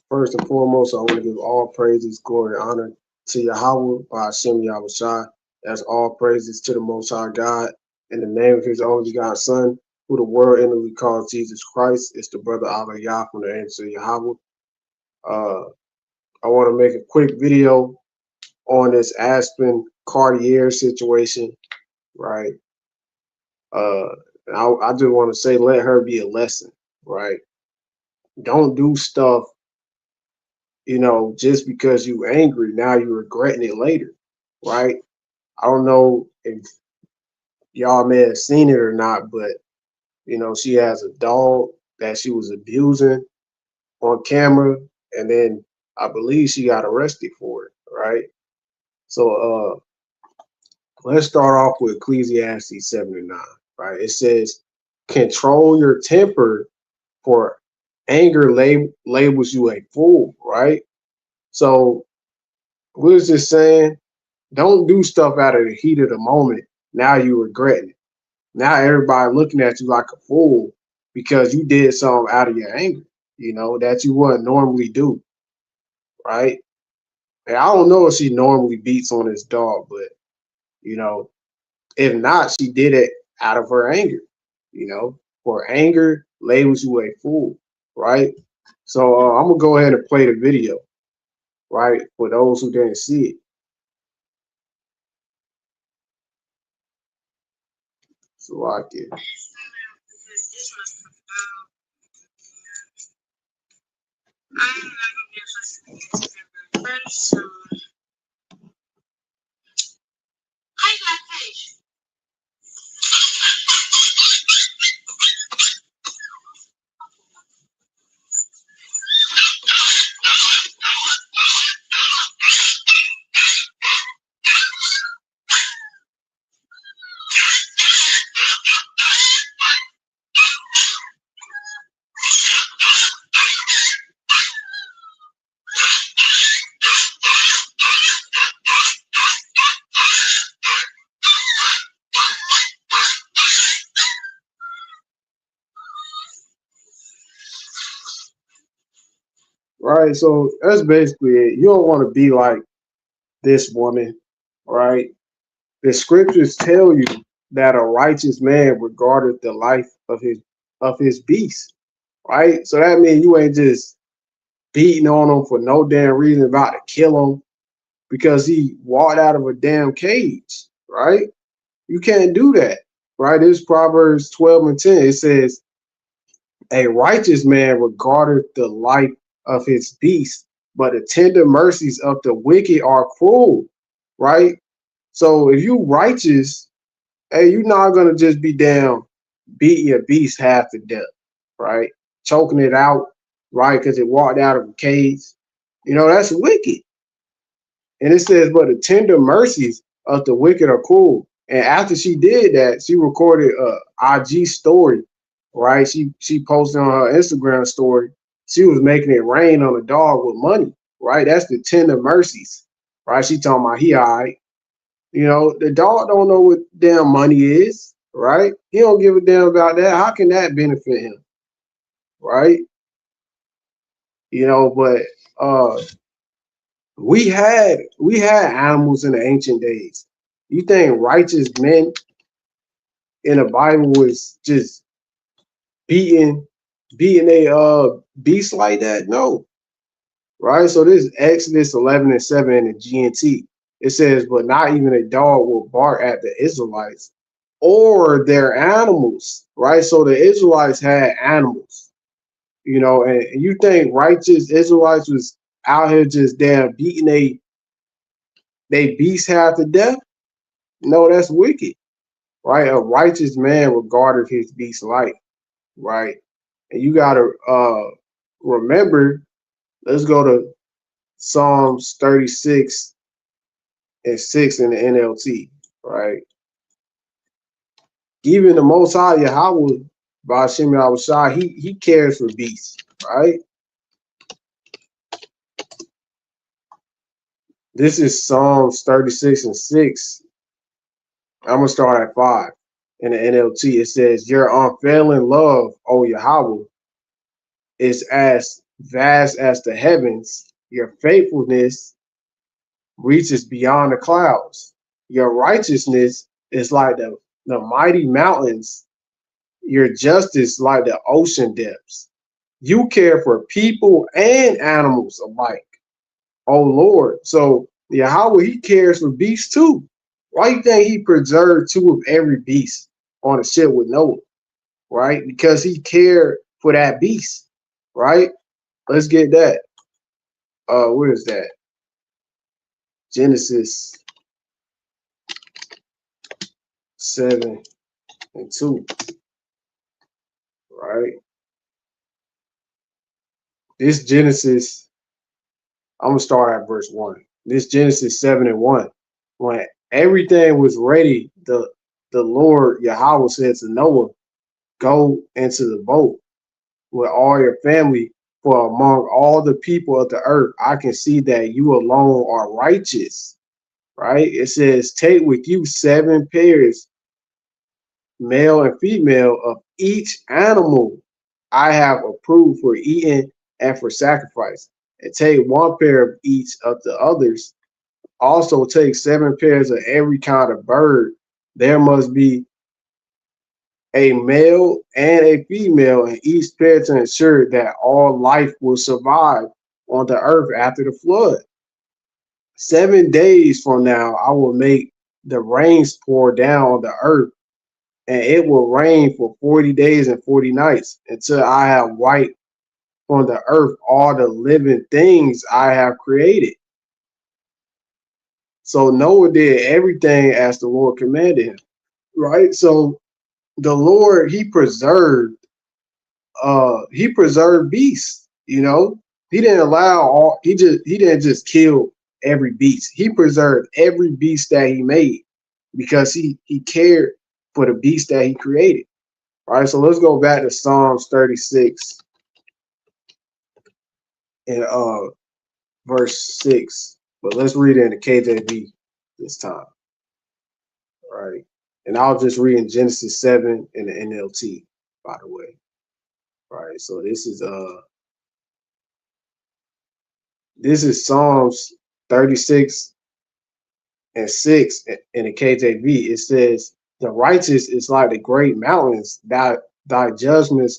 First and foremost, I want to give all praises, glory, and honor to Yahweh by Hashem Yahushai. That's all praises to the Most High God in the name of His only begotten Son, who the world inwardly calls Jesus Christ. It's the brother Allah Yah from the answer Yahweh. Uh, I want to make a quick video on this Aspen Cartier situation, right? Uh, I just want to say, let her be a lesson, right? Don't do stuff, just because you angry, now you're regretting it later, right? I don't know if y'all may have seen it or not, but she has a dog that she was abusing on camera, and then I believe she got arrested for it, right? So let's start off with Ecclesiastes 7:9, right? It says, control your temper, for anger labels you a fool, right? So what is this saying? Don't do stuff out of the heat of the moment. Now you regretting it. Now everybody looking at you like a fool because you did something out of your anger, that you wouldn't normally do, right? And I don't know if she normally beats on this dog, but you know, if not, she did it out of her anger. For anger labels you a fool, right? So I'm gonna go ahead and play the video, right? For those who didn't see it. So like it. Right, so that's basically it. You don't want to be like this woman, right? The scriptures tell you that a righteous man regarded the life of his beast, right? So that means you ain't just beating on him for no damn reason, about to kill him because he walked out of a damn cage, right? You can't do that, right? It's Proverbs 12:10. It says, a righteous man regardeth the life of his beast, but the tender mercies of the wicked are cruel, right? So if you righteous, hey, you're not gonna just be down beating your beast half to death, right? Choking it out, right? Because it walked out of a cage. That's wicked. And it says, but the tender mercies of the wicked are cruel. And after she did that, she recorded a IG story, right? She posted on her Instagram story. She was making it rain on the dog with money, right? That's the tender mercies, right? She talking about he all right. The dog don't know what damn money is, right? He don't give a damn about that. How can that benefit him, right? But we had animals in the ancient days. You think righteous men in the Bible was just beating a beast like that? No, right? So this is Exodus 11:7 in the GNT. It says, but not even a dog will bark at the Israelites or their animals, right? So the Israelites had animals, and you think righteous Israelites was out here just damn beating they beast half to death? No, that's wicked, right? A righteous man regarded his beast life, right? And you gotta remember, let's go to Psalms 36:6 in the NLT, right? Even the Most High Yahweh, by Hashem Yahushai, he cares for beasts, right? This is Psalms 36:6. I'm gonna start at 5 in the NLT. It says, your unfailing love, O Yahweh, is as vast as the heavens. Your faithfulness reaches beyond the clouds. Your righteousness is like the mighty mountains, your justice like the ocean depths. You care for people and animals alike, oh Lord. So Yahweh, he cares for beasts too. Why you think he preserved two of every beast on the ship with Noah? Right? Because he cared for that beast. Right? Let's get that. Where is that? Genesis 7:2. Right? This Genesis, I'm gonna start at verse 1. This Genesis 7:1. When everything was ready, the Lord Yahweh said to Noah, go into the boat with all your family, for among all the people of the earth, I can see that you alone are righteous. Right? It says, take with you 7 pairs, male and female, of each animal I have approved for eating and for sacrifice, and take 1 pair of each of the others. Also take 7 pairs of every kind of bird. There must be a male and a female in each pair to ensure that all life will survive on the earth after the flood. 7 days from now, I will make the rains pour down on the earth, and it will rain for 40 days and 40 nights until I have wiped from the earth all the living things I have created. So Noah did everything as the Lord commanded him, right? So the Lord, he preserved beasts, you know. He didn't allow all he didn't just kill every beast. He preserved every beast that he made because he cared for the beast that he created. All right, so let's go back to Psalms 36 and verse 6. But let's read it in the KJV this time. All right. And I'll just read in Genesis 7 in the NLT, by the way. All right, so this is Psalms 36 and 6 in the KJV. It says, the righteous is like the great mountains, that thy judgments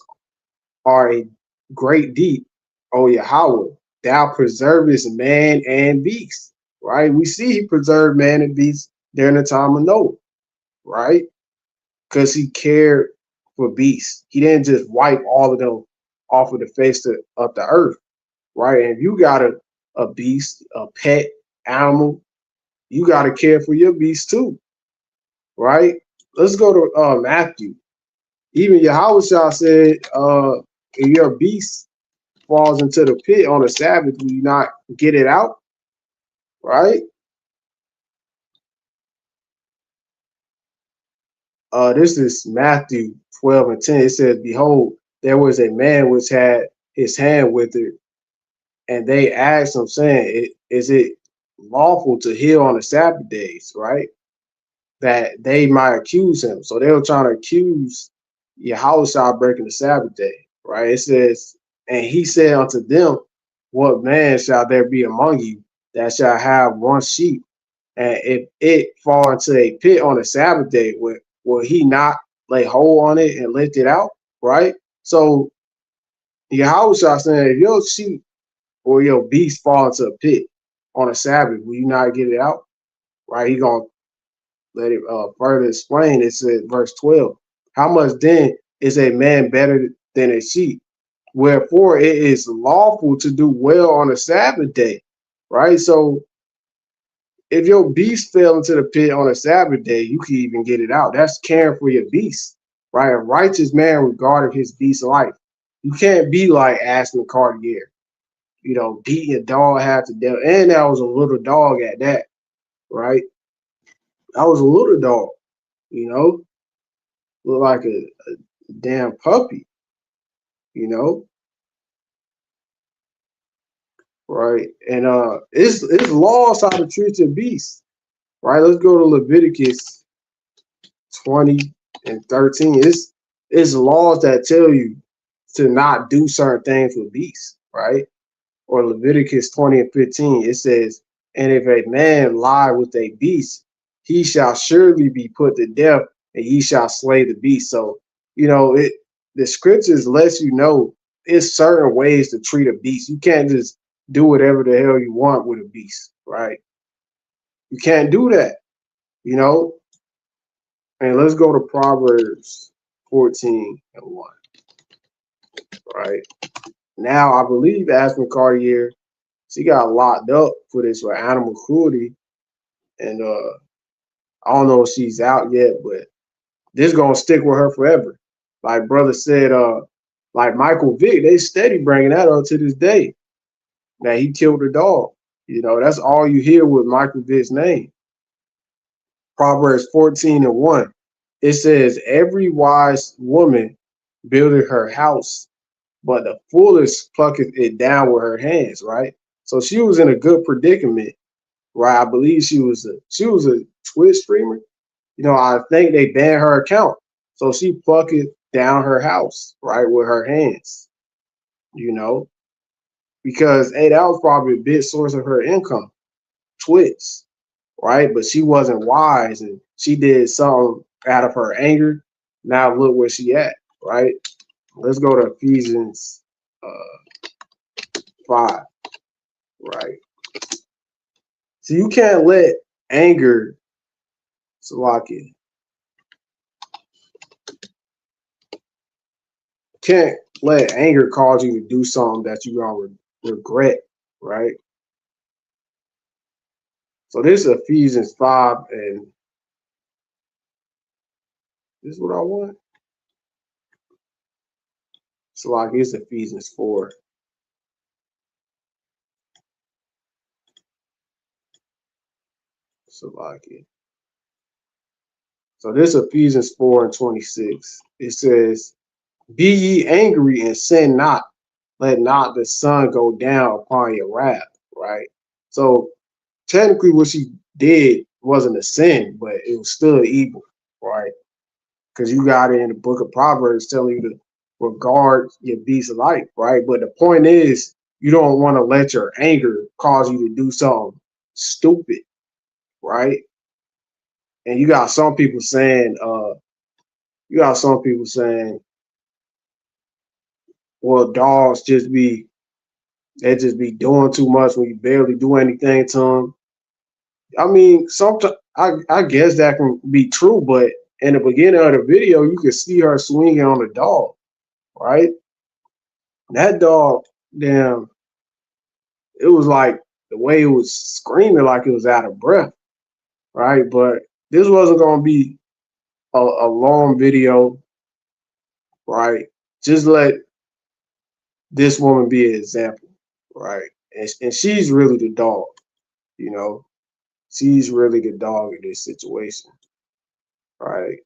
are a great deep, O Yahweh. Thou preservest man and beast. Right? We see he preserved man and beast during the time of Noah, right? Because he cared for beasts. He didn't just wipe all of them off of the face of the earth, right? And if you got a beast, a pet animal, you got to care for your beast too, right? Let's go to Matthew. Even Yahweh said, if your beast falls into the pit on the Sabbath, will you not get it out, right? This is Matthew 12:10. It says, behold, there was a man which had his hand withered, and they asked him, saying, is it lawful to heal on the Sabbath days, right? That they might accuse him. So they were trying to accuse Yahweh breaking the Sabbath day, right? It says, and he said unto them, what man shall there be among you that shall have one sheep, and if it fall into a pit on the Sabbath day, will he not lay hold on it and lift it out, right? So Yahweh saying, if your sheep or your beast fall into a pit on a Sabbath, will you not get it out, right? He gonna let it further explain. It says, verse 12, how much then is a man better than a sheep? Wherefore it is lawful to do well on a Sabbath day, right? So if your beast fell into the pit on a Sabbath day, you can even get it out. That's caring for your beast, right? A righteous man regarded his beast's life. You can't be like Aspen Cartier, beating a dog half to death. And that was a little dog at that, right? That was a little dog, look like a damn puppy, you know, right? And it's laws how to treat your beast, right? Let's go to Leviticus 20:13. It's laws that tell you to not do certain things with beasts, right? Or Leviticus 20 and 15, it says, and if a man lie with a beast, he shall surely be put to death, and he shall slay the beast. So, it the scriptures lets you know it's certain ways to treat a beast. You can't just do whatever the hell you want with a beast, right? You can't do that, you know. And let's go to Proverbs 14 and 1, right? Now I believe Aspen Cartier, she got locked up for this for animal cruelty, and I don't know if she's out yet, but this gonna stick with her forever. Like brother said, like Michael Vick, they steady bringing that up to this day that he killed a dog. That's all you hear with Michael Vick's name. Proverbs 14 and 1. It says, every wise woman buildeth her house, but the foolish plucketh it down with her hands, right? So she was in a good predicament, right? I believe she was a Twitch streamer. I think they banned her account. So she plucked it down her house, right, with her hands, you know, because hey, that was probably a big source of her income, Twitch, right? But she wasn't wise and she did something out of her anger. Now look where she at, right? Let's go to Ephesians 5, right? So you can't let anger, Salaki, can't let anger cause you to do something that you're gonna regret, right? So this is Ephesians 5, and this is what I want. So like it's Ephesians 4. So like it. So this is Ephesians 4 and 26. It says, be ye angry and sin not, let not the sun go down upon your wrath, right? So technically what she did wasn't a sin, but it was still evil, right? Because you got it in the book of Proverbs telling you to regard your beast of life, right? But the point is, you don't want to let your anger cause you to do something stupid, right? And you got some people saying, well, dogs they just be doing too much when you barely do anything to them. I mean, sometimes I guess that can be true, but in the beginning of the video, you can see her swinging on the dog, right? That dog, damn, it was like the way it was screaming like it was out of breath, right? But this wasn't gonna be a long video, right? Just let this woman be an example, right? And she's really the dog, you know. She's really the dog in this situation, right?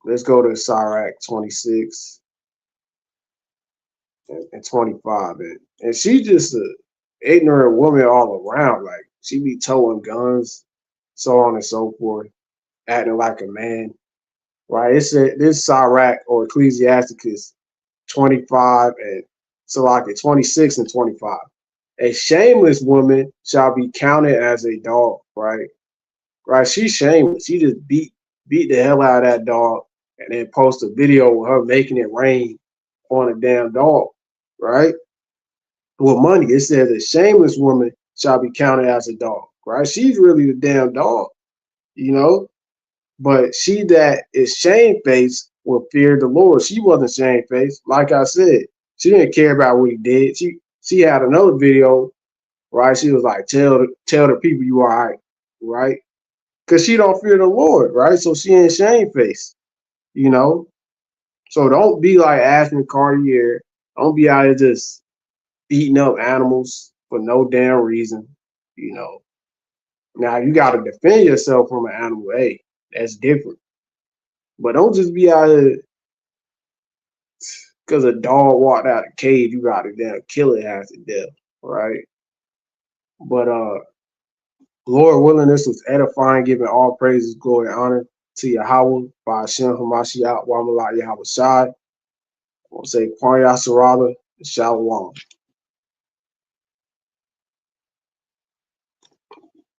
Let's go to Sirach 26 and 25, and she just a ignorant woman all around. Like she be towing guns, so on and so forth, acting like a man, right? It said this Sirach or Ecclesiasticus 25 and Salaki 26 and 25. A shameless woman shall be counted as a dog, right? Right? She's shameless. She just beat the hell out of that dog and then post a video with her making it rain on a damn dog, right? With money. It says a shameless woman shall be counted as a dog, right? She's really the damn dog, you know? But she that is shamefaced will fear the Lord. She wasn't shamefaced. Like I said, she didn't care about what he did. She had another video, right? She was like, tell the people you are all right, right? Because she don't fear the Lord, right? So she ain't shamefaced, you know? So don't be like Aspen Cartier. Don't be out here just beating up animals for no damn reason, you know. Now you gotta defend yourself from an animal. Hey, that's different. But don't just be out here because a dog walked out of the cage, you gotta damn kill it half to death, right? But Lord willing, this was edifying, giving all praises, glory, and honor to Yahweh by Hashem Hamashiach, Wamallah Yahweh Shai. I want to say Kwanya Sarada, Shalom.